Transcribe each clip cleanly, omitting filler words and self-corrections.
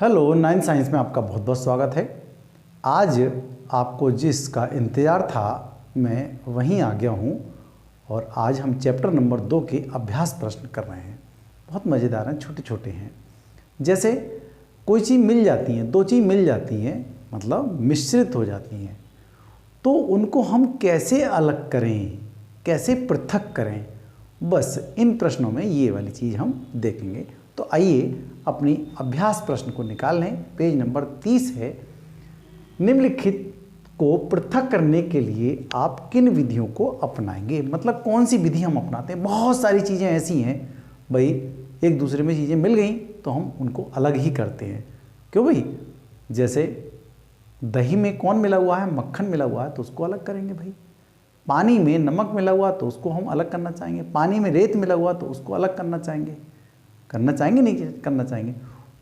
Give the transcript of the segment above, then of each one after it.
Hello, nine science में आपका बहुत बहुत स्वागत है। आज आपको जिसका इंतज़ार था मैं वहीं आ गया हूँ और आज हम चैप्टर नंबर 2 के अभ्यास प्रश्न कर रहे हैं। बहुत मज़ेदार हैं, छोटे छोटे हैं। जैसे कोई चीज़ मिल जाती है, दो चीज़ मिल जाती हैं, मतलब मिश्रित हो जाती हैं, तो उनको हम कैसे अलग करें, कैसे पृथक करें, बस इन प्रश्नों में ये वाली चीज़ हम देखेंगे। तो आइए अपनी अभ्यास प्रश्न को निकाल लें। पेज नंबर 30 है। निम्नलिखित को पृथक करने के लिए आप किन विधियों को अपनाएंगे, मतलब कौन सी विधि हम अपनाते हैं। बहुत सारी चीज़ें ऐसी हैं भाई, एक दूसरे में चीज़ें मिल गई तो हम उनको अलग ही करते हैं। क्यों भाई, जैसे दही में कौन मिला हुआ है, मक्खन मिला हुआ है तो उसको अलग करेंगे भाई। पानी में नमक मिला हुआ तो उसको हम अलग करना चाहेंगे। पानी में रेत मिला हुआ तो उसको अलग करना चाहेंगे, नहीं करना चाहेंगे।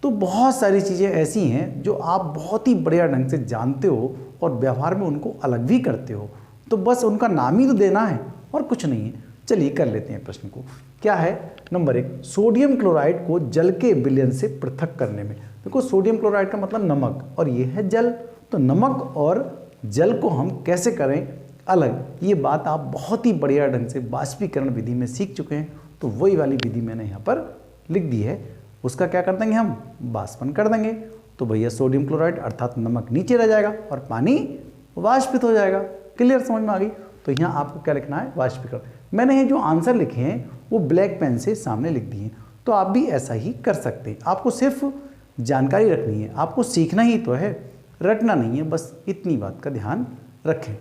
तो बहुत सारी चीज़ें ऐसी हैं जो आप बहुत ही बढ़िया ढंग से जानते हो और व्यवहार में उनको अलग भी करते हो, तो बस उनका नाम ही तो देना है और कुछ नहीं है। चलिए कर लेते हैं प्रश्न को। क्या है नंबर 1, सोडियम क्लोराइड को जल के विलयन से पृथक करने में। देखो सोडियम क्लोराइड का मतलब नमक और ये है जल, तो नमक और जल को हम कैसे करें अलग, ये बात आप बहुत ही बढ़िया ढंग से बाष्पीकरण विधि में सीख चुके हैं। तो वही वाली विधि मैंने यहाँ पर लिख दी है, उसका क्या कर देंगे हम, बाष्पन कर देंगे। तो भैया सोडियम क्लोराइड अर्थात नमक नीचे रह जाएगा और पानी वाष्पित हो जाएगा। क्लियर, समझ में आ गई। तो यहाँ आपको क्या लिखना है, वाष्पीकरण। मैंने ये जो आंसर लिखे हैं वो ब्लैक पेन से सामने लिख दिए, तो आप भी ऐसा ही कर सकते हैं। आपको सिर्फ जानकारी रखनी है, आपको सीखना ही तो है, रटना नहीं है, बस इतनी बात का ध्यान रखें।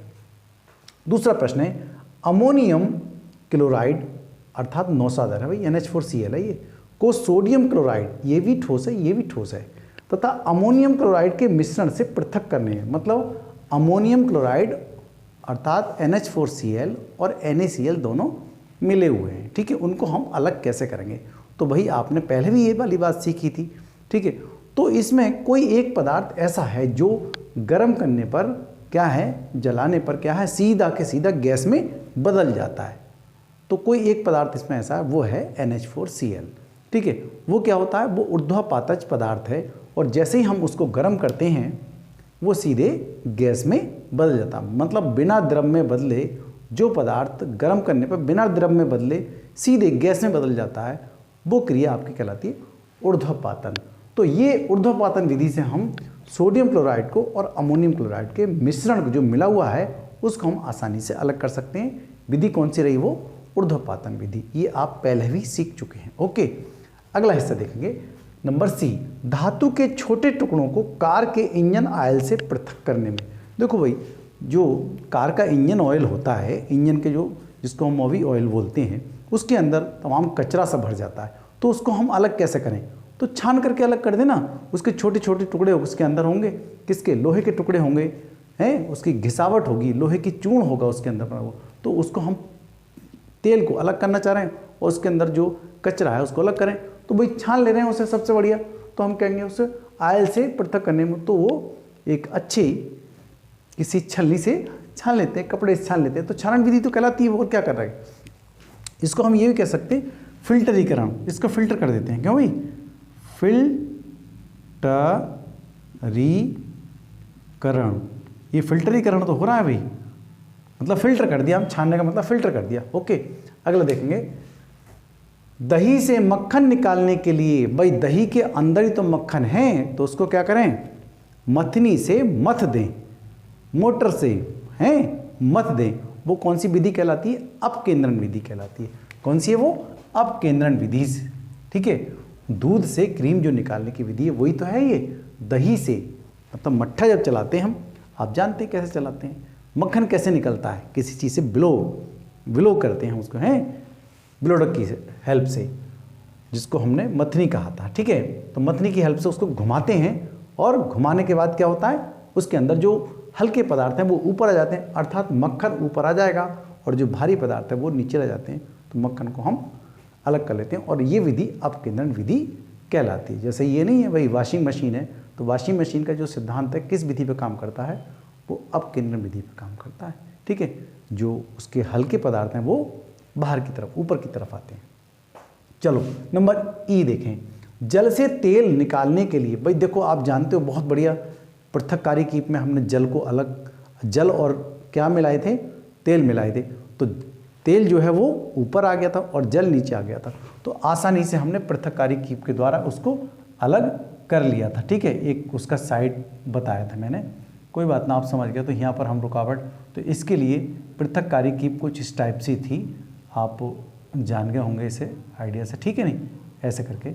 दूसरा प्रश्न है, अमोनियम क्लोराइड अर्थात नौसादर है भाई, NH4Cl है ये, को सोडियम क्लोराइड, ये भी ठोस है ये भी ठोस है, तथा अमोनियम क्लोराइड के मिश्रण से पृथक करने हैं। मतलब अमोनियम क्लोराइड अर्थात NH4Cl और NaCl दोनों मिले हुए हैं, ठीक है, उनको हम अलग कैसे करेंगे। तो भाई आपने पहले भी ये वाली बात सीखी थी, ठीक है। तो इसमें कोई एक पदार्थ ऐसा है जो गर्म करने पर क्या है, जलाने पर क्या है, सीधा के सीधा गैस में बदल जाता है। तो कोई एक पदार्थ इसमें ऐसा है, वो है NH4Cl, ठीक है। वो क्या होता है, वो ऊर्ध्वपातज पदार्थ है और जैसे ही हम उसको गर्म करते हैं वो सीधे गैस में बदल जाता है। मतलब बिना द्रव में बदले जो पदार्थ गर्म करने पर बिना द्रव में बदले सीधे गैस में बदल जाता है, वो क्रिया आपकी कहलाती है ऊर्ध्वपातन। तो ये ऊर्ध्वपातन विधि से हम सोडियम क्लोराइड को और अमोनियम क्लोराइड के मिश्रण को जो मिला हुआ है उसको हम आसानी से अलग कर सकते हैं। विधि कौन सी रही, वो ऊर्ध्वपातन विधि। ये आप पहले भी सीख चुके हैं। ओके, अगला हिस्सा देखेंगे। नंबर C, धातु के छोटे टुकड़ों को कार के इंजन ऑयल से पृथक करने में। देखो भाई, जो कार का इंजन ऑयल होता है, इंजन के जो जिसको हम मोबिल ऑयल बोलते हैं, उसके अंदर तमाम कचरा सा भर जाता है, तो उसको हम अलग कैसे करें, तो छान करके अलग कर देना। उसके छोटे छोटे टुकड़े उसके अंदर होंगे, किसके, लोहे के टुकड़े होंगे हैं, उसकी घिसावट होगी, लोहे की चूर्ण होगा उसके अंदर बना हुआ, तो उसको हम तेल को अलग करना चाह रहे हैं और उसके अंदर जो कचरा है उसको अलग करें, तो भाई छान ले रहे हैं उसे, सबसे बढ़िया। तो हम कहेंगे उसे ऑयल से पृथक करने में, तो वो एक अच्छी किसी छलनी से छान लेते हैं, कपड़े से छान लेते हैं, तो छानन विधि तो कहलाती है। वो क्या कर रहा है, इसको हम ये भी कह सकते हैं फिल्टरीकरण, इसको फिल्टर कर देते हैं। क्यों भाई, फिल्टरीकरण, ये फिल्टरीकरण तो हो रहा है भाई, मतलब फिल्टर कर दिया, हम छानने का मतलब फिल्टर कर दिया। ओके, अगला देखेंगे। दही से मक्खन निकालने के लिए, भाई दही के अंदर ही तो मक्खन है, तो उसको क्या करें, मथनी से मथ दें, मोटर से हैं मथ दें। वो कौन सी विधि कहलाती है, अपकेंद्रण विधि कहलाती है। कौन सी है वो, अपकेंद्रण विधि, ठीक है। दूध से क्रीम जो निकालने की विधि है वही तो है ये, दही से, मतलब मट्ठा जब चलाते हैं हम, आप जानते हैं कैसे चलाते हैं, मक्खन कैसे निकलता है, किसी चीज़ से विलो करते हैं उसको, हैं ब्लोडक की हेल्प से, जिसको हमने मथनी कहा था, ठीक है। तो मथनी की हेल्प से उसको घुमाते हैं और घुमाने के बाद क्या होता है, उसके अंदर जो हल्के पदार्थ हैं वो ऊपर आ जाते हैं, अर्थात मक्खन ऊपर आ जाएगा और जो भारी पदार्थ है वो नीचे रह जाते हैं, तो मक्खन को हम अलग कर लेते हैं और ये विधि अपकेंद्रण विधि कहलाती है। जैसे ये नहीं है भाई वाशिंग मशीन है, तो वाशिंग मशीन का जो सिद्धांत है किस विधि पे काम करता है, वो अपकेंद्रण विधि पे काम करता है, ठीक है। जो उसके हल्के पदार्थ हैं वो बाहर की तरफ, ऊपर की तरफ आते हैं। चलो नंबर ई देखें, जल से तेल निकालने के लिए, भाई देखो आप जानते हो बहुत बढ़िया पृथक्कारी कीप में हमने जल को अलग, जल और क्या मिलाए थे, तेल मिलाए थे, तो तेल जो है वो ऊपर आ गया था और जल नीचे आ गया था, तो आसानी से हमने पृथक्कारी कीप के द्वारा उसको अलग कर लिया था। ठीक है, एक उसका साइड बताया था मैंने, कोई बात ना, आप समझ गए। तो यहाँ पर हम रुकावट, तो इसके लिए पृथक्कारी कीप कुछ इस टाइप से थी, आप जान गए होंगे इसे आइडिया से, ठीक है नहीं, ऐसे करके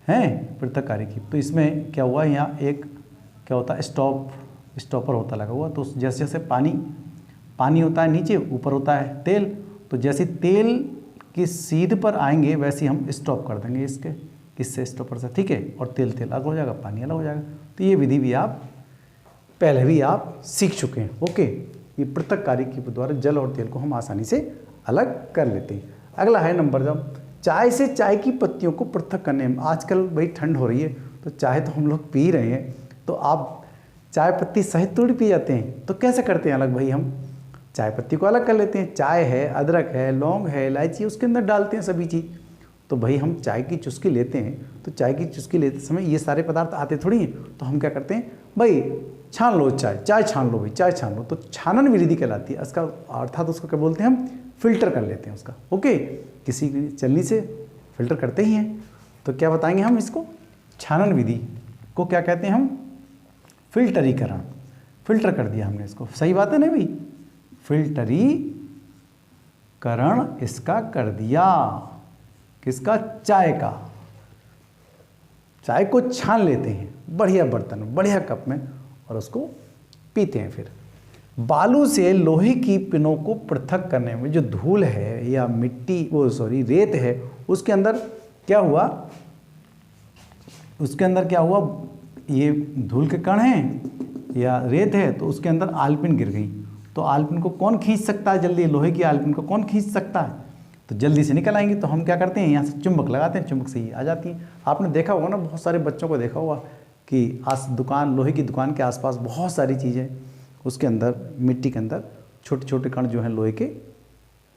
हैं पृथक्कारी कीप। तो इसमें क्या हुआ, यहाँ एक क्या होता है, स्टॉपर होता लगा हुआ, तो जैसे जैसे पानी होता है नीचे, ऊपर होता है तेल, तो जैसे तेल की सीध पर आएंगे वैसे हम स्टॉप कर देंगे इससे स्टॉपर से, ठीक है, और तेल अलग हो जाएगा, पानी अलग हो जाएगा। तो ये विधि भी आप पहले भी आप सीख चुके हैं। ओके, ये पृथक्कारी कीप द्वारा जल और तेल को हम आसानी से अलग कर लेते हैं। अगला है नंबर, जब चाय से चाय की पत्तियों को पृथक करने में, आजकल भाई ठंड हो रही है तो चाय तो हम लोग पी रहे हैं, तो आप चाय पत्ती सहित थोड़ी पी जाते हैं, तो कैसे करते हैं अलग, भाई हम चाय पत्ती को अलग कर लेते हैं। चाय है, अदरक है, लौंग है, इलायची, उसके अंदर डालते हैं सभी चीज़। तो भाई हम चाय की चुस्की लेते हैं, तो चाय की चुस्की लेते समय ये सारे पदार्थ आते थोड़ी हैं, तो हम क्या करते हैं, भाई छान लो चाय छान लो भाई, चाय छान लो, तो छानन विधि कहलाती है इसका, अर्थात उसको क्या बोलते हैं, हम फिल्टर कर लेते हैं उसका। ओके, किसी चलनी से फिल्टर करते ही हैं, तो क्या बताएंगे हम इसको, छानन विधि को क्या कहते हैं हम, फिल्टरीकरण, फिल्टर कर दिया हमने इसको, सही बात है ना भाई, फिल्टरीकरण इसका कर दिया, किसका, चाय का। चाय को छान लेते हैं बढ़िया बर्तन, बढ़िया कप में, और उसको पीते हैं। फिर बालू से लोहे की पिनों को पृथक करने में जो धूल है या मिट्टी, रेत है, उसके अंदर क्या हुआ, ये धूल के कण हैं या रेत है, तो उसके अंदर आलपिन गिर गई, तो आलपिन को कौन खींच सकता है जल्दी, लोहे की आलपिन को कौन खींच सकता है, तो जल्दी से निकल आएंगे। तो हम क्या करते हैं, यहाँ से चुंबक लगाते हैं, चुंबक से ही आ जाती हैं। आपने देखा होगा ना, बहुत सारे बच्चों को देखा होगा कि दुकान, लोहे की दुकान के आसपास बहुत सारी चीज़ें, उसके अंदर मिट्टी के अंदर छोटे छोटे कण जो हैं लोहे के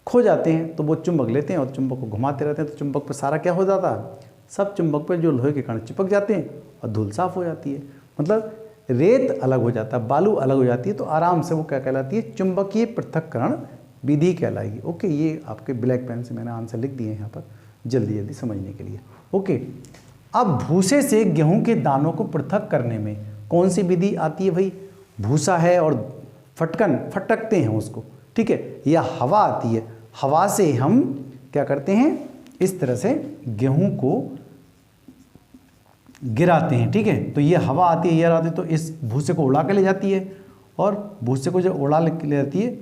खो जाते हैं, तो वो चुंबक लेते हैं और चुंबक को घुमाते रहते हैं, तो चुंबक पर सारा क्या हो जाता है, सब चुंबक पर जो लोहे के कण चिपक जाते हैं और धूल साफ हो जाती है, मतलब रेत अलग हो जाता है, बालू अलग हो जाती है, तो आराम से वो क्या कहलाती है, चुंबकीय पृथक्करण विधि कहलाएगी। ओके, ये आपके ब्लैक पेन से मैंने आंसर लिख दिए हैं यहाँ पर जल्दी जल्दी समझने के लिए। ओके, अब भूसे से गेहूं के दानों को पृथक करने में कौन सी विधि आती है भाई, भूसा है और फटकते हैं उसको, ठीक है, या हवा आती है, हवा से हम क्या करते हैं, इस तरह से गेहूं को गिराते हैं, ठीक है, तो ये हवा आती है, एयर आती है, तो इस भूसे को उड़ा के ले जाती है, और भूसे को जब उड़ा ले जाती है,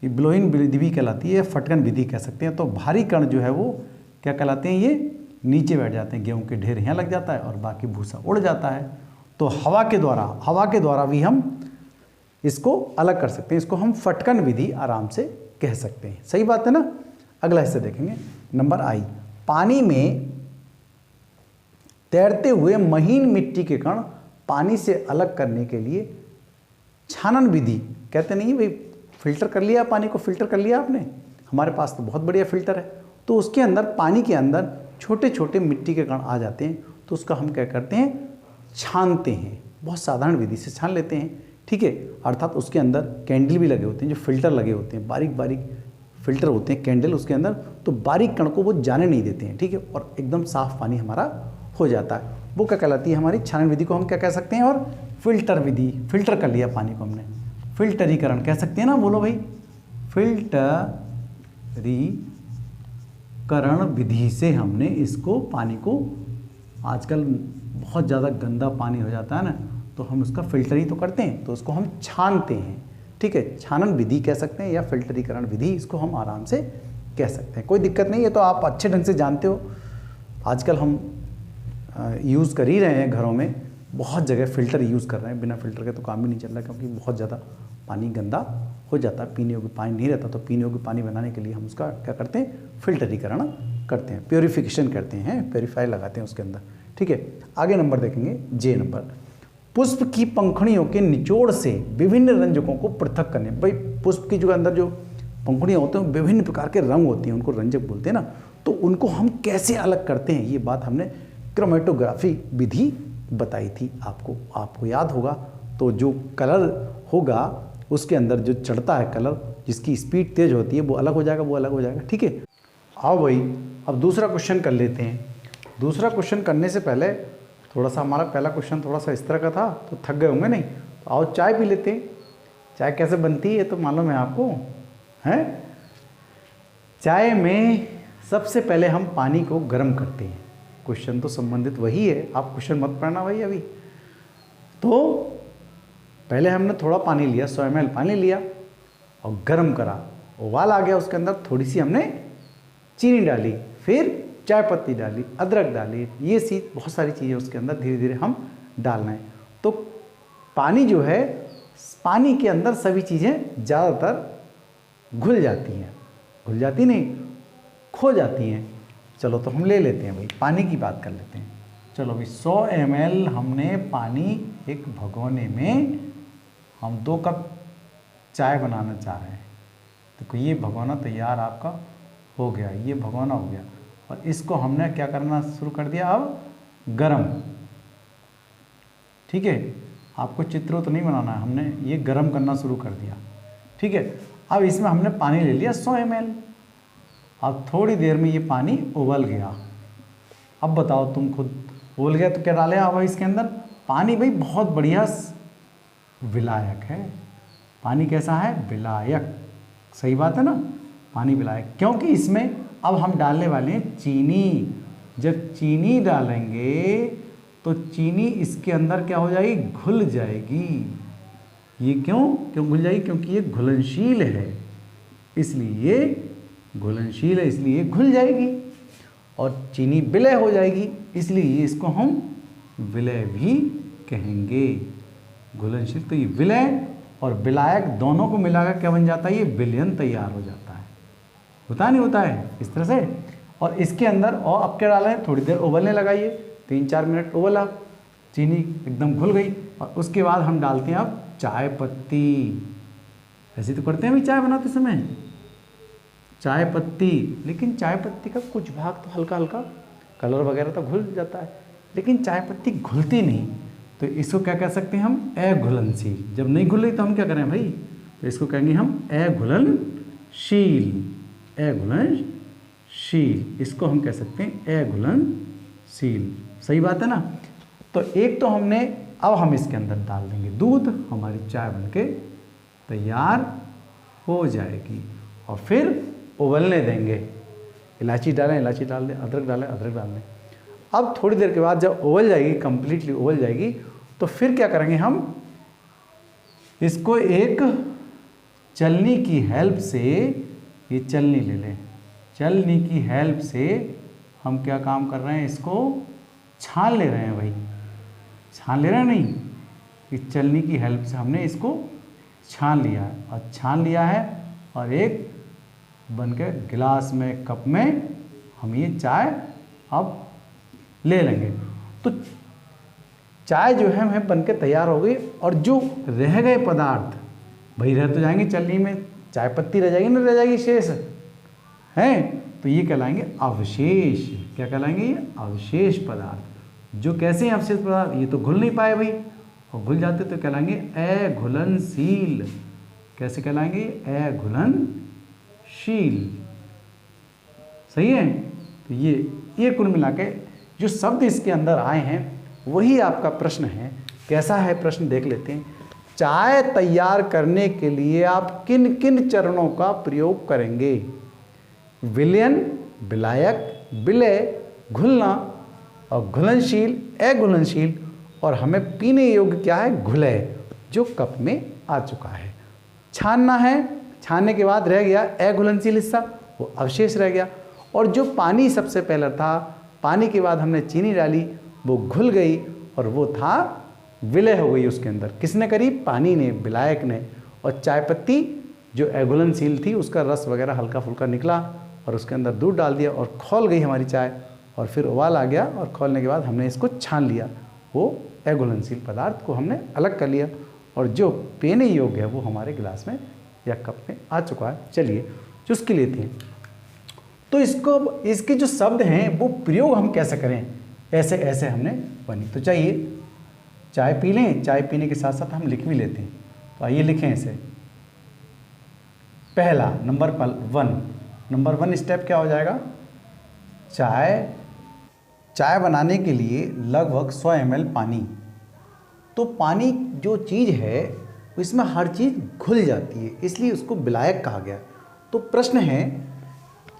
ये ब्लोइंग विधि भी कहलाती है, फटकन विधि कह सकते हैं। तो भारी कण जो है वो क्या कहलाते हैं, ये नीचे बैठ जाते हैं, गेहूं के ढेर यहाँ लग जाता है और बाकी भूसा उड़ जाता है। तो हवा के द्वारा भी हम इसको अलग कर सकते हैं, इसको हम फटकन विधि आराम से कह सकते हैं, सही बात है ना। अगला हिस्सा देखेंगे, नंबर आई, पानी में तैरते हुए महीन मिट्टी के कण पानी से अलग करने के लिए छानन विधि कहते नहीं भाई, फिल्टर कर लिया पानी को, फिल्टर कर लिया आपने, हमारे पास तो बहुत बढ़िया फिल्टर है, तो उसके अंदर पानी के अंदर छोटे छोटे मिट्टी के कण आ जाते हैं, तो उसका हम क्या करते हैं, छानते हैं, बहुत साधारण विधि से छान लेते हैं, ठीक है, अर्थात उसके अंदर कैंडल भी लगे होते हैं, जो फिल्टर लगे होते हैं, बारीक बारीक फिल्टर होते हैं कैंडल उसके अंदर, तो बारीक कण को वो जाने नहीं देते हैं, ठीक है, और एकदम साफ पानी हमारा हो जाता है, वो क्या कहलाती है, हमारी छानन विधि को हम क्या कह सकते हैं, और फिल्टर विधि, फिल्टर कर लिया पानी को हमने, फिल्टरीकरण कह सकते हैं ना, बोलो भाई, फिल्टरीकरण विधि से हमने इसको पानी को, आजकल बहुत ज़्यादा गंदा पानी हो जाता है ना, तो हम उसका फिल्टर ही तो करते हैं, तो उसको हम छानते हैं, ठीक है, छानन विधि कह सकते हैं या फिल्टरीकरण विधि, इसको हम आराम से कह सकते हैं, कोई दिक्कत नहीं है। तो आप अच्छे ढंग से जानते हो, आजकल हम यूज़ कर ही रहे हैं घरों में, बहुत जगह फ़िल्टर यूज़ कर रहे हैं, बिना फ़िल्टर के तो काम भी नहीं चल रहा, क्योंकि बहुत ज़्यादा पानी गंदा हो जाता है, पीने योग्य पानी नहीं रहता, तो पीने योग्य पानी बनाने के लिए हम उसका क्या करते हैं, फिल्टरीकरण करते हैं, प्योरीफिकेशन करते हैं, प्योरीफायर लगाते हैं उसके अंदर, ठीक है। आगे नंबर देखेंगे, जे नंबर, पुष्प की पंखुड़ियों के निचोड़ से विभिन्न रंजकों को पृथक करने। भाई पुष्प की जो अंदर जो पंखुड़ियाँ होते हैं विभिन्न प्रकार के रंग होती हैं, उनको रंजक बोलते हैं ना, तो उनको हम कैसे अलग करते हैं, ये बात हमने क्रोमेटोग्राफी विधि बताई थी आपको याद होगा। तो जो कलर होगा उसके अंदर जो चढ़ता है कलर, जिसकी स्पीड तेज होती है वो अलग हो जाएगा, वो अलग हो जाएगा। ठीक है, आओ भाई अब दूसरा क्वेश्चन कर लेते हैं। दूसरा क्वेश्चन करने से पहले थोड़ा सा, हमारा पहला क्वेश्चन थोड़ा सा इस तरह का था तो थक गए होंगे नहीं, तो आओ चाय पी लेते हैं। चाय कैसे बनती है तो मालूम है आपको, हैं? चाय में सबसे पहले हम पानी को गर्म करते हैं। क्वेश्चन तो संबंधित वही है, आप क्वेश्चन मत पढ़ना भाई अभी। तो पहले हमने थोड़ा पानी लिया, 100 ml पानी लिया और गर्म करा, उबाल आ गया, उसके अंदर थोड़ी सी हमने चीनी डाली, फिर चाय पत्ती डाली, अदरक डाली, ये सी बहुत सारी चीज़ें उसके अंदर धीरे धीरे हम डालना है। तो पानी जो है, पानी के अंदर सभी चीज़ें ज़्यादातर घुल जाती हैं, घुल जाती नहीं, खो जाती हैं। चलो तो हम ले लेते हैं भाई, पानी की बात कर लेते हैं। चलो भाई 100 ml हमने पानी एक भगोने में, हम 2 कप चाय बनाना चाह रहे हैं। तो ये भगोना तैयार आपका हो गया, ये भगोना हो गया और इसको हमने क्या करना शुरू कर दिया, अब गरम। ठीक है, आपको चित्र तो नहीं बनाना है, हमने ये गरम करना शुरू कर दिया। ठीक है, अब इसमें हमने पानी ले लिया 100 ml। अब थोड़ी देर में ये पानी उबल गया। अब बताओ तुम खुद, उबल गया तो क्या डालें अब इसके अंदर? पानी भाई बहुत बढ़िया विलायक है। पानी कैसा है? विलायक। सही बात है ना, पानी विलायक, क्योंकि इसमें अब हम डालने वाले हैं चीनी। जब चीनी डालेंगे तो चीनी इसके अंदर क्या हो जाएगी? घुल जाएगी। ये क्यों घुल जाएगी? क्योंकि ये घुलनशील है, इसलिए ये घुलनशील है, इसलिए ये घुल जाएगी। और चीनी विलय हो जाएगी, इसलिए इसको हम विलय भी कहेंगे। घुलनशील, तो ये विलय और विलायक दोनों को मिलाकर क्या बन जाता है? ये विलयन तैयार हो जाता है। होता नहीं होता है इस तरह से। और इसके अंदर और अब क्या डाला है? थोड़ी देर उबलने लगाइए, 3-4 मिनट उबला, चीनी एकदम घुल गई और उसके बाद हम डालते हैं अब चाय पत्ती। ऐसे तो करते हैं भी चाय बनाते समय, चाय पत्ती। लेकिन चाय पत्ती का कुछ भाग तो हल्का हल्का कलर वगैरह तो घुल जाता है, लेकिन चाय पत्ती घुलती नहीं। तो इसको क्या कह सकते हैं हम? अघुलनशील। जब नहीं घुल रही तो हम क्या करें भाई? तो इसको कहेंगे हम अघुलनशील। अघुलनशील, इसको हम कह सकते हैं अघुलनशील। सही बात है ना। तो एक तो हमने, अब हम इसके अंदर डाल देंगे दूध, हमारी चाय बनके तैयार हो जाएगी। और फिर उबलने देंगे। इलायची डालें, इलायची डाल दें, अदरक डालें, अदरक डाल दें। अब थोड़ी देर के बाद जब उबल जाएगी, कंप्लीटली उबल जाएगी, तो फिर क्या करेंगे हम? इसको एक चलनी की हेल्प से, ये चलनी ले लें, चलनी की हेल्प से हम क्या काम कर रहे हैं? इसको छान ले रहे हैं भाई। छान ले रहे हैं नहीं, इस चलनी की हेल्प से हमने इसको छान लिया है। और छान लिया है और एक बनकर गिलास में, कप में हम ये चाय अब ले लेंगे। तो चाय जो है हमें बनके तैयार हो गई। और जो रह गए पदार्थ भाई, रह तो जाएंगे चलनी में, चाय पत्ती रह जाएगी ना, रह जाएगी शेष हैं, तो ये कहलाएंगे अवशेष। क्या कहलाएंगे? ये अवशेष पदार्थ। जो कैसे हैं अवशेष पदार्थ? ये तो घुल नहीं पाए भाई, और घुल जाते तो कहलाएंगे अघुलनशील। कैसे कहलाएंगे? अघुलनशील। सही है। तो ये कुल मिला के जो शब्द इसके अंदर आए हैं वही आपका प्रश्न है। कैसा है प्रश्न देख लेते हैं। चाय तैयार करने के लिए आप किन किन चरणों का प्रयोग करेंगे? विलयन, विलायक, विलय, घुलना और घुलनशील, अघुलनशील, और हमें पीने योग्य क्या है? घुलय, जो कप में आ चुका है। छानना है, छानने के बाद रह गया अघुलनशील हिस्सा, वो अवशेष रह गया। और जो पानी सबसे पहले था, पानी के बाद हमने चीनी डाली, वो घुल गई और वो था विलय हो गई उसके अंदर। किसने करी? पानी ने, विलायक ने। और चाय पत्ती जो अघुलनशील थी, उसका रस वगैरह हल्का फुल्का निकला और उसके अंदर दूध डाल दिया और खौल गई हमारी चाय। और फिर उबाल आ गया और खौलने के बाद हमने इसको छान लिया, वो अघुलनशील पदार्थ को हमने अलग कर लिया। और जो पीने योग्य है वो हमारे गिलास में या कप में आ चुका है। चलिए चुस्की लेते हैं। तो इसके जो शब्द हैं वो प्रयोग हम कैसे करें, ऐसे ऐसे हमने बनी। तो चाहिए चाय पी लें, चाय पीने के साथ साथ हम लिख भी लेते हैं। तो आइए लिखें इसे। पहला नंबर 1 स्टेप क्या हो जाएगा? चाय बनाने के लिए लगभग 100 ml पानी। तो पानी जो चीज़ है इसमें हर चीज़ घुल जाती है, इसलिए उसको विलायक कहा गया। तो प्रश्न है,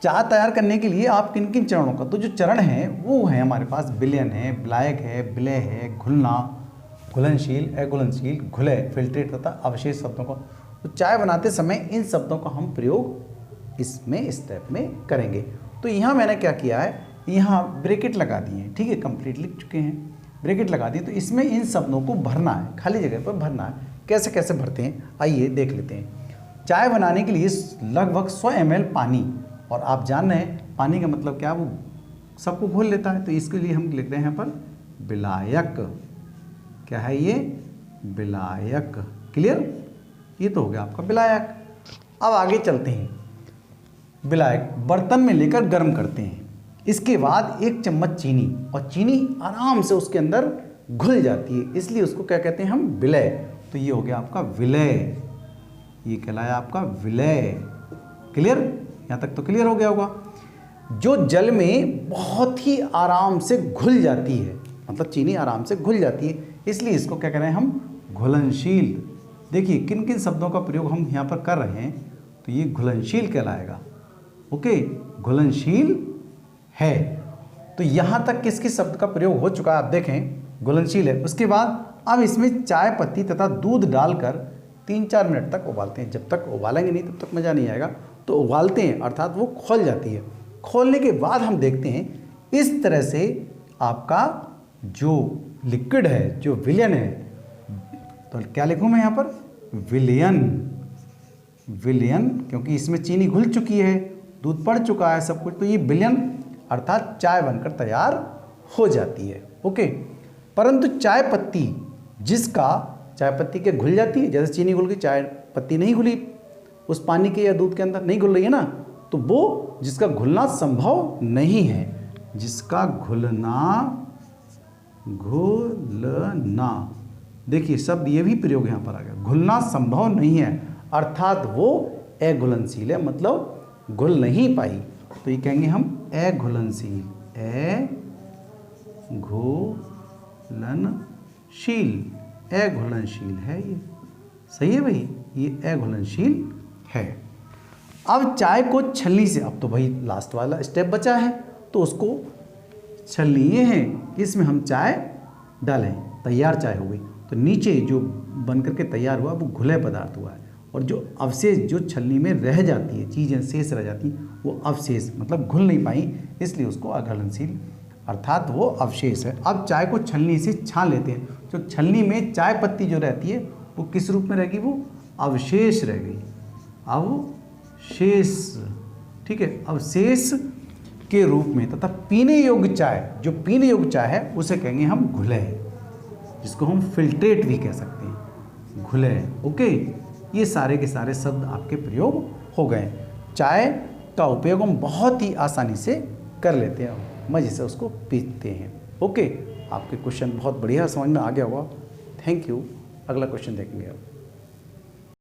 चाय तैयार करने के लिए आप किन किन चरणों का, तो जो चरण है वो है हमारे पास विलयन है, विलायक है, विलय है, घुलना, घुलनशील, अघुलनशील, घुलय, फिल्ट्रेट तथा अवशेष शब्दों का। तो चाय बनाते समय इन शब्दों का हम प्रयोग इसमें स्टेप में करेंगे। तो यहाँ मैंने क्या किया है, यहाँ ब्रैकेट लगा दिए हैं, ठीक है, कंप्लीट लिख चुके हैं, ब्रैकेट लगा दिए। तो इसमें इन शब्दों को भरना है, खाली जगह पर भरना है। कैसे कैसे भरते हैं आइए देख लेते हैं। चाय बनाने के लिए लगभग 100 ml पानी, और आप जान रहे हैं पानी का मतलब क्या, वो सबको घोल लेता है। तो इसके लिए हम लिख रहे हैं यहाँ पर विलायक। क्या है ये? विलायक। क्लियर? ये तो हो गया आपका विलायक। अब आगे चलते हैं। विलायक बर्तन में लेकर गर्म करते हैं, इसके बाद 1 चम्मच चीनी, और चीनी आराम से उसके अंदर घुल जाती है, इसलिए उसको क्या कहते हैं हम? विलय। तो ये हो गया आपका विलय, ये कहलाया आपका विलय। क्लियर? यहाँ तक तो क्लियर हो गया होगा। जो जल में बहुत ही आराम से घुल जाती है, मतलब चीनी आराम से घुल जाती है, इसलिए इसको क्या कह रहे हैं हम? घुलनशील। देखिए किन किन शब्दों का प्रयोग हम यहाँ पर कर रहे हैं, तो ये घुलनशील कहलाएगा। ओके, घुलनशील है। तो यहाँ तक किस किस शब्द का प्रयोग हो चुका है आप देखें, घुलनशील है। उसके बाद अब इसमें चाय पत्ती तथा दूध डालकर 3-4 मिनट तक उबालते हैं। जब तक उबालेंगे नहीं तब तक मज़ा नहीं आएगा। तो उबालते हैं अर्थात वो खोल जाती है। खोलने के बाद हम देखते हैं इस तरह से आपका जो लिक्विड है, जो विलयन है, तो क्या लिखूँ मैं यहाँ पर? विलयन। विलयन, क्योंकि इसमें चीनी घुल चुकी है, दूध पड़ चुका है, सब कुछ। तो ये विलयन अर्थात चाय बनकर तैयार हो जाती है। ओके, परंतु चाय पत्ती चाय पत्ती के घुल जाती है, जैसे चीनी घुल गई, चाय पत्ती नहीं घुली उस पानी के या दूध के अंदर, नहीं घुल रही है ना, तो वो जिसका घुलना संभव नहीं है, जिसका घुलना, देखिए शब्द ये भी प्रयोग यहाँ पर आ गया, घुलना संभव नहीं है, अर्थात वो अघुलनशील है, मतलब घुल नहीं पाई। तो ये कहेंगे हम अघुलनशील, अघुलनशील है ये। सही है भाई, ये अघुलनशील है। अब चाय को छलनी से, अब तो भाई लास्ट वाला स्टेप बचा है, तो उसको छलनी ये है कि इसमें हम चाय डालें, तैयार चाय हो गई। तो नीचे जो बन करके तैयार हुआ वो घुले पदार्थ हुआ है, और जो अवशेष जो छलनी में रह जाती है, चीज़ें शेष रह जाती वो अवशेष, मतलब घुल नहीं पाई, इसलिए उसको अघुलनशील अर्थात वो अवशेष है। अब चाय को छलनी से छान लेते हैं। जो छलनी में चाय पत्ती जो रहती है वो किस रूप में रहेगी? वो अवशेष रह गई, अवशेष। ठीक है, अवशेष के रूप में। तथा पीने योग्य चाय, जो पीने योग्य चाय है उसे कहेंगे हम घुलय, जिसको हम फिल्ट्रेट भी कह सकते हैं, घुलय। ओके, ये सारे के सारे शब्द आपके प्रयोग हो गए। चाय का उपयोग हम बहुत ही आसानी से कर लेते हैं, मज़े से उसको पीते हैं। ओके, आपके क्वेश्चन बहुत बढ़िया समझ में आ गया होगा। Thank you. अगला क्वेश्चन देखेंगे अब।